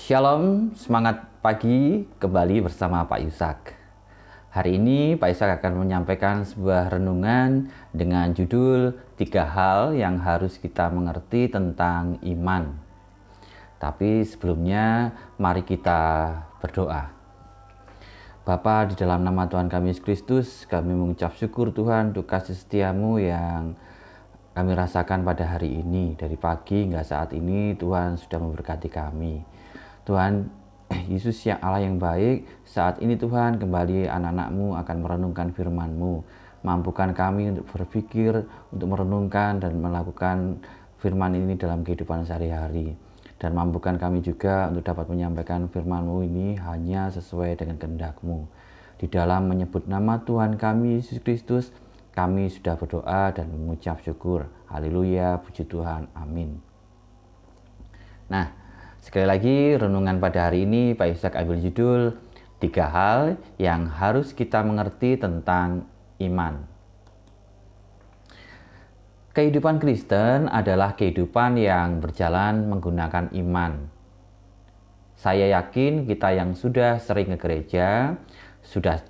Shalom, semangat pagi kembali bersama Pak Yusak. Hari ini Pak Yusak akan menyampaikan sebuah renungan dengan judul 3 hal yang harus kita mengerti tentang iman. Tapi sebelumnya mari kita berdoa. Bapa, di dalam nama Tuhan kami Yesus Kristus, kami mengucap syukur Tuhan untuk kasih setiamu yang kami rasakan pada hari ini. Dari pagi hingga saat ini Tuhan sudah memberkati kami. Tuhan Yesus yang Allah yang baik, saat ini Tuhan kembali anak-anak-Mu akan merenungkan firman-Mu. Mampukan kami untuk berpikir, untuk merenungkan dan melakukan firman ini dalam kehidupan sehari-hari. Dan mampukan kami juga untuk dapat menyampaikan firman-Mu ini hanya sesuai dengan kehendak-Mu. Di dalam menyebut nama Tuhan kami Yesus Kristus, kami sudah berdoa dan mengucap syukur. Haleluya, puji Tuhan, amin. Nah, sekali lagi renungan pada hari ini Pak Yusak ambil judul 3 hal yang harus kita mengerti tentang iman. Kehidupan Kristen adalah kehidupan yang berjalan menggunakan iman. Saya yakin kita yang sudah sering ke gereja sudah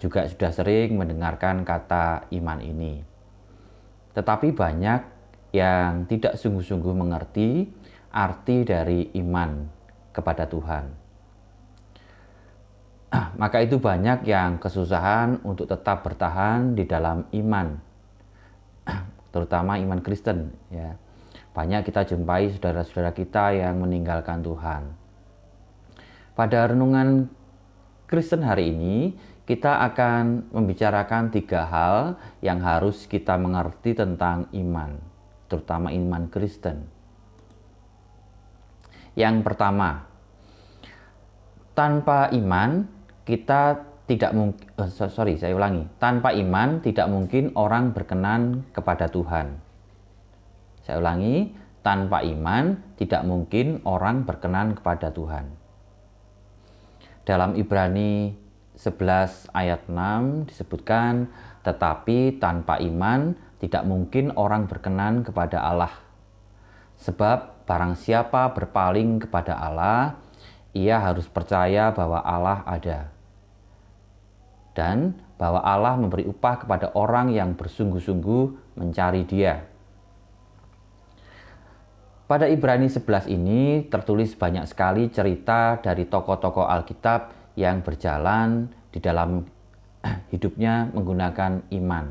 sering mendengarkan kata iman ini. Tetapi banyak yang tidak sungguh-sungguh mengerti arti dari iman kepada Tuhan. Maka itu banyak yang kesusahan untuk tetap bertahan di dalam iman, terutama iman Kristen. Ya. Banyak kita jumpai saudara-saudara kita yang meninggalkan Tuhan. Pada renungan Kristen hari ini, kita akan membicarakan 3 hal yang harus kita mengerti tentang iman, terutama iman Kristen. Yang pertama, tanpa iman kita tidak mungkin, tanpa iman tidak mungkin orang berkenan kepada Tuhan. Saya ulangi, tanpa iman tidak mungkin orang berkenan kepada Tuhan. Dalam Ibrani 11 ayat 6 disebutkan, tetapi tanpa iman tidak mungkin orang berkenan kepada Allah. Sebab barang siapa berpaling kepada Allah, ia harus percaya bahwa Allah ada. Dan bahwa Allah memberi upah kepada orang yang bersungguh-sungguh mencari Dia. Pada Ibrani 11 ini tertulis banyak sekali cerita dari tokoh-tokoh Alkitab yang berjalan di dalam hidupnya menggunakan iman.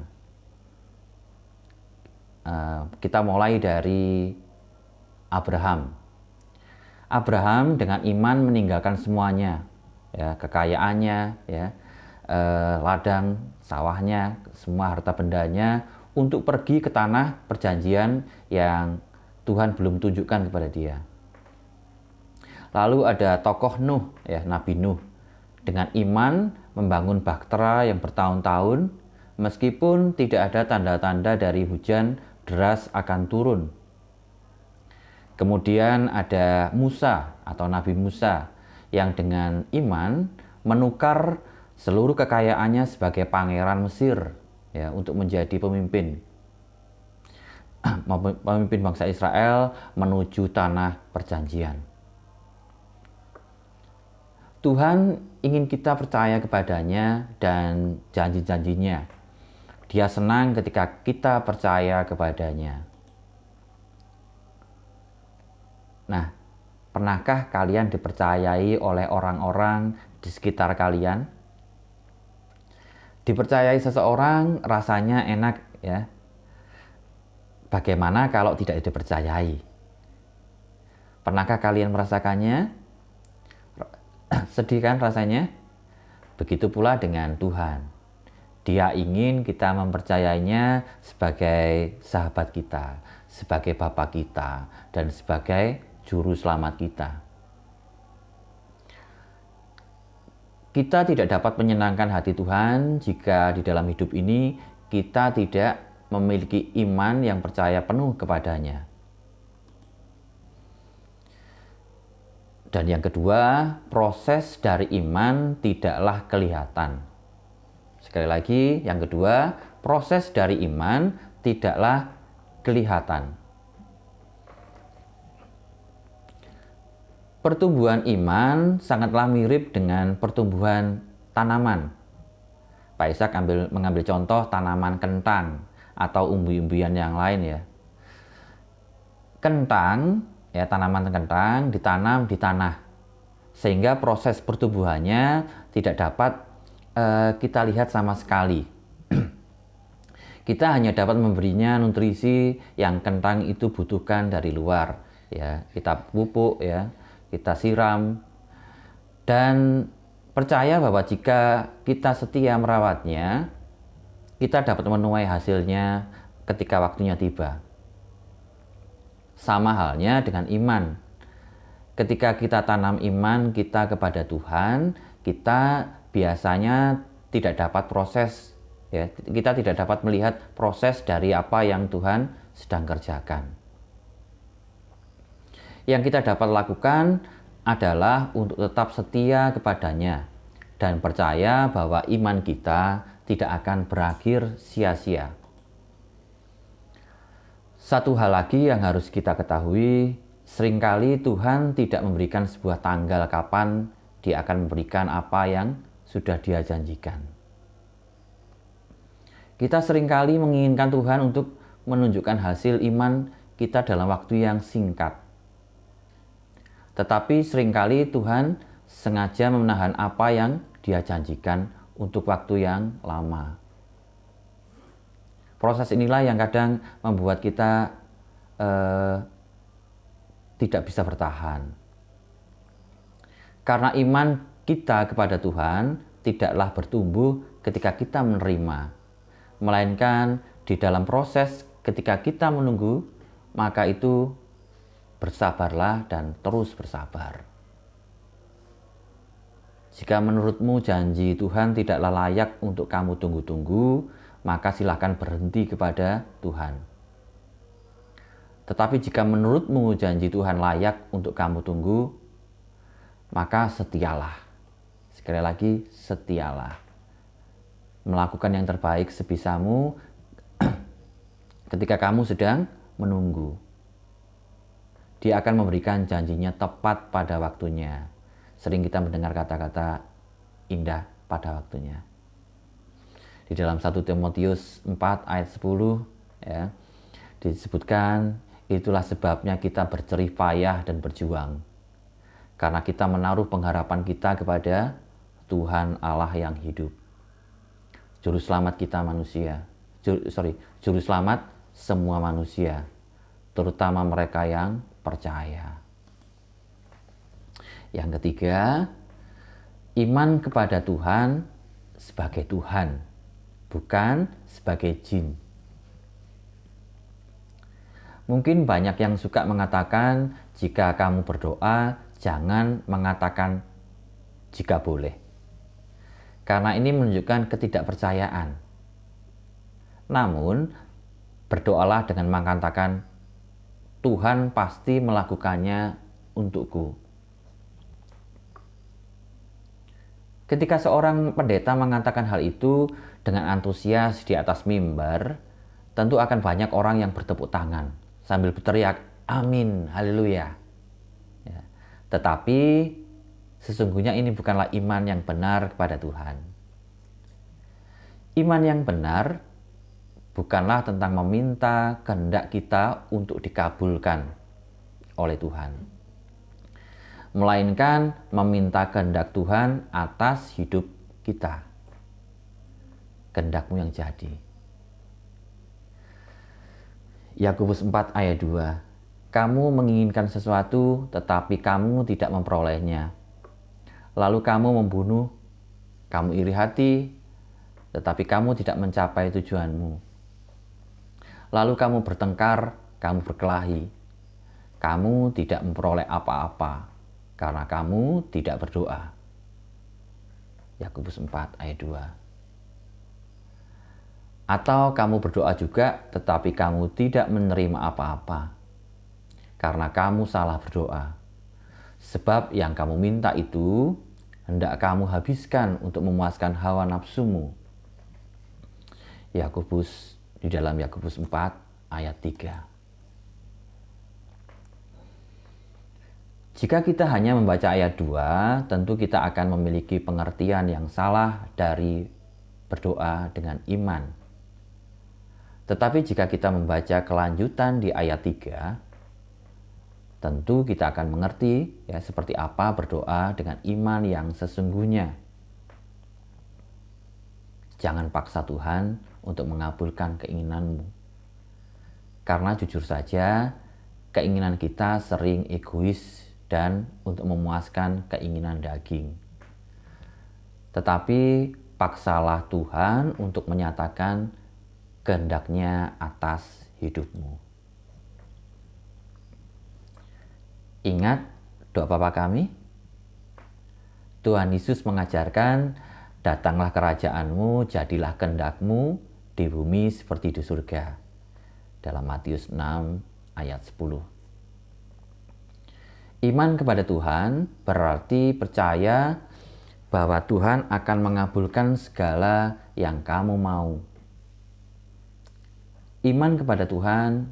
Kita mulai dari Abraham. Abraham dengan iman meninggalkan semuanya, ya, kekayaannya, ya, ladang, sawahnya, semua harta bendanya untuk pergi ke tanah perjanjian yang Tuhan belum tunjukkan kepada dia. Lalu ada tokoh Nuh, ya, Nabi Nuh, dengan iman membangun bahtera yang bertahun-tahun meskipun tidak ada tanda-tanda dari hujan deras akan turun. Kemudian ada Musa atau Nabi Musa yang dengan iman menukar seluruh kekayaannya sebagai pangeran Mesir, ya, untuk menjadi pemimpin bangsa Israel menuju tanah perjanjian. Tuhan ingin kita percaya kepadanya dan janji-janjinya. Dia senang ketika kita percaya kepadanya. Nah, pernahkah kalian dipercayai oleh orang-orang di sekitar kalian? Dipercayai seseorang rasanya enak, ya. Bagaimana kalau tidak dipercayai? Pernahkah kalian merasakannya? Sedih kan rasanya? Begitu pula dengan Tuhan. Dia ingin kita mempercayainya sebagai sahabat kita, sebagai Bapa kita, dan sebagai Juru Selamat kita. Kita tidak dapat menyenangkan hati Tuhan jika di dalam hidup ini kita tidak memiliki iman yang percaya penuh kepadanya. Dan yang kedua, proses dari iman tidaklah kelihatan. Sekali lagi, yang kedua, proses dari iman tidaklah kelihatan. Pertumbuhan iman sangatlah mirip dengan pertumbuhan tanaman. Pak Ishak mengambil contoh tanaman kentang atau umbi-umbian yang lain ya. Kentang, ya tanaman kentang ditanam di tanah, sehingga proses pertumbuhannya tidak dapat kita lihat sama sekali. Kita hanya dapat memberinya nutrisi yang kentang itu butuhkan dari luar, ya kita pupuk, ya kita siram, dan percaya bahwa jika kita setia merawatnya, kita dapat menuai hasilnya ketika waktunya tiba. Sama halnya dengan iman. Ketika kita tanam iman kita kepada Tuhan, kita biasanya tidak dapat proses, ya, kita tidak dapat melihat proses dari apa yang Tuhan sedang kerjakan. Yang kita dapat lakukan adalah untuk tetap setia kepadanya dan percaya bahwa iman kita tidak akan berakhir sia-sia. Satu hal lagi yang harus kita ketahui, seringkali Tuhan tidak memberikan sebuah tanggal kapan Dia akan memberikan apa yang sudah Dia janjikan. Kita seringkali menginginkan Tuhan untuk menunjukkan hasil iman kita dalam waktu yang singkat. Tetapi seringkali Tuhan sengaja menahan apa yang Dia janjikan untuk waktu yang lama. Proses inilah yang kadang membuat kita tidak bisa bertahan. Karena iman kita kepada Tuhan tidaklah bertumbuh ketika kita menerima, melainkan di dalam proses ketika kita menunggu, maka itu bersabarlah dan terus bersabar. Jika menurutmu janji Tuhan tidaklah layak untuk kamu tunggu-tunggu, maka silakan berhenti kepada Tuhan. Tetapi jika menurutmu janji Tuhan layak untuk kamu tunggu, maka setialah. Sekali lagi, setialah. Melakukan yang terbaik sebisamu ketika kamu sedang menunggu. Dia akan memberikan janjinya tepat pada waktunya. Sering kita mendengar kata-kata indah pada waktunya. Di dalam 1 Timotius 4 ayat 10 ya, disebutkan, itulah sebabnya kita berjerih payah dan berjuang. Karena kita menaruh pengharapan kita kepada Tuhan Allah yang hidup. Juru selamat kita manusia. Juru selamat semua manusia, terutama mereka yang percaya. Yang ketiga, iman kepada Tuhan sebagai Tuhan, bukan sebagai jin. Mungkin banyak yang suka mengatakan jika kamu berdoa, jangan mengatakan jika boleh. Karena ini menunjukkan ketidakpercayaan. Namun, berdoalah dengan mengatakan, Tuhan pasti melakukannya untukku. Ketika seorang pendeta mengatakan hal itu dengan antusias di atas mimbar, tentu akan banyak orang yang bertepuk tangan sambil berteriak, amin, haleluya. Ya. Tetapi sesungguhnya ini bukanlah iman yang benar kepada Tuhan. Iman yang benar bukanlah tentang meminta kehendak kita untuk dikabulkan oleh Tuhan, melainkan meminta kehendak Tuhan atas hidup kita. Kehendakmu yang jadi. Yakobus 4 ayat 2. Kamu menginginkan sesuatu tetapi kamu tidak memperolehnya. Lalu kamu membunuh, kamu iri hati, tetapi kamu tidak mencapai tujuanmu. Lalu kamu bertengkar, kamu berkelahi. Kamu tidak memperoleh apa-apa karena kamu tidak berdoa. Yakobus 4 ayat 2. Atau kamu berdoa juga tetapi kamu tidak menerima apa-apa karena kamu salah berdoa. Sebab yang kamu minta itu hendak kamu habiskan untuk memuaskan hawa nafsumu. Yakobus, di dalam Yakobus 4 ayat 3. Jika kita hanya membaca ayat 2, tentu kita akan memiliki pengertian yang salah dari berdoa dengan iman. Tetapi jika kita membaca kelanjutan di ayat 3, tentu kita akan mengerti ya seperti apa berdoa dengan iman yang sesungguhnya. Jangan paksa Tuhan untuk mengabulkan keinginanmu. Karena jujur saja, keinginan kita sering egois dan untuk memuaskan keinginan daging. Tetapi paksalah Tuhan untuk menyatakan kehendaknya atas hidupmu. Ingat doa Bapa kami. Tuhan Yesus mengajarkan, datanglah kerajaanmu, jadilah kehendakmu di bumi seperti di surga. Dalam Matius 6 ayat 10. Iman kepada Tuhan berarti percaya bahwa Tuhan akan mengabulkan segala yang kamu mau. Iman kepada Tuhan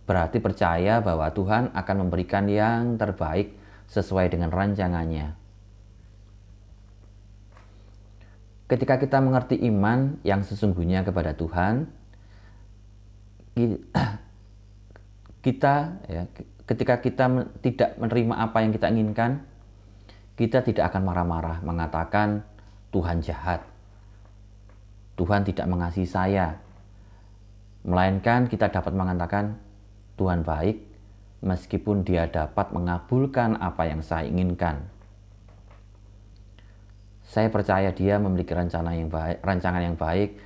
berarti percaya bahwa Tuhan akan memberikan yang terbaik sesuai dengan rancangannya. Ketika kita mengerti iman yang sesungguhnya kepada Tuhan, ketika kita tidak menerima apa yang kita inginkan, kita tidak akan marah-marah mengatakan Tuhan jahat, Tuhan tidak mengasihi saya. Melainkan kita dapat mengatakan Tuhan baik meskipun Dia dapat mengabulkan apa yang saya inginkan. Saya percaya Dia memiliki rancangan yang baik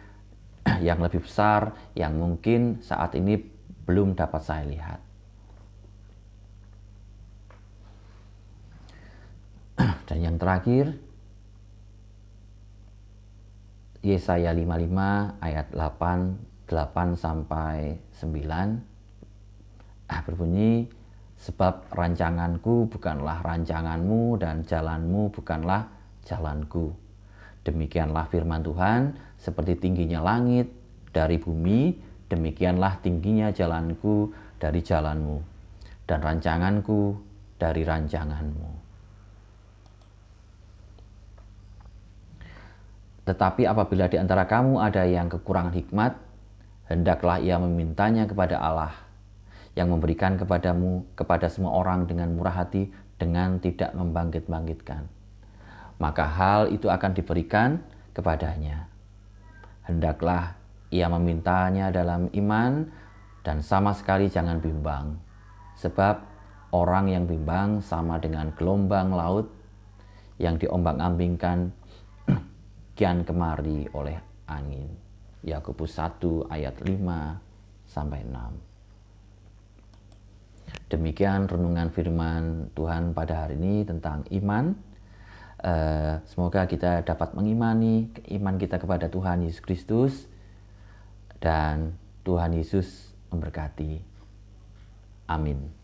yang lebih besar yang mungkin saat ini belum dapat saya lihat. Dan yang terakhir, Yesaya 55 ayat 8 sampai 9 berbunyi, sebab rancanganku bukanlah rancanganmu dan jalanmu bukanlah jalanku. Demikianlah firman Tuhan, seperti tingginya langit dari bumi, demikianlah tingginya jalanku dari jalanmu, dan rancanganku dari rancanganmu. Tetapi apabila di antara kamu ada yang kekurangan hikmat, hendaklah ia memintanya kepada Allah, yang memberikan kepada semua orang dengan murah hati, dengan tidak membangkit-bangkitkan. Maka hal itu akan diberikan kepadanya. Hendaklah ia memintanya dalam iman, dan sama sekali jangan bimbang. Sebab orang yang bimbang sama dengan gelombang laut yang diombang-ambingkan kian kemari oleh angin. Yakobus 1 ayat 5 sampai 6. Demikian renungan firman Tuhan pada hari ini tentang iman. Semoga kita dapat mengimani iman kita kepada Tuhan Yesus Kristus, dan Tuhan Yesus memberkati. Amin.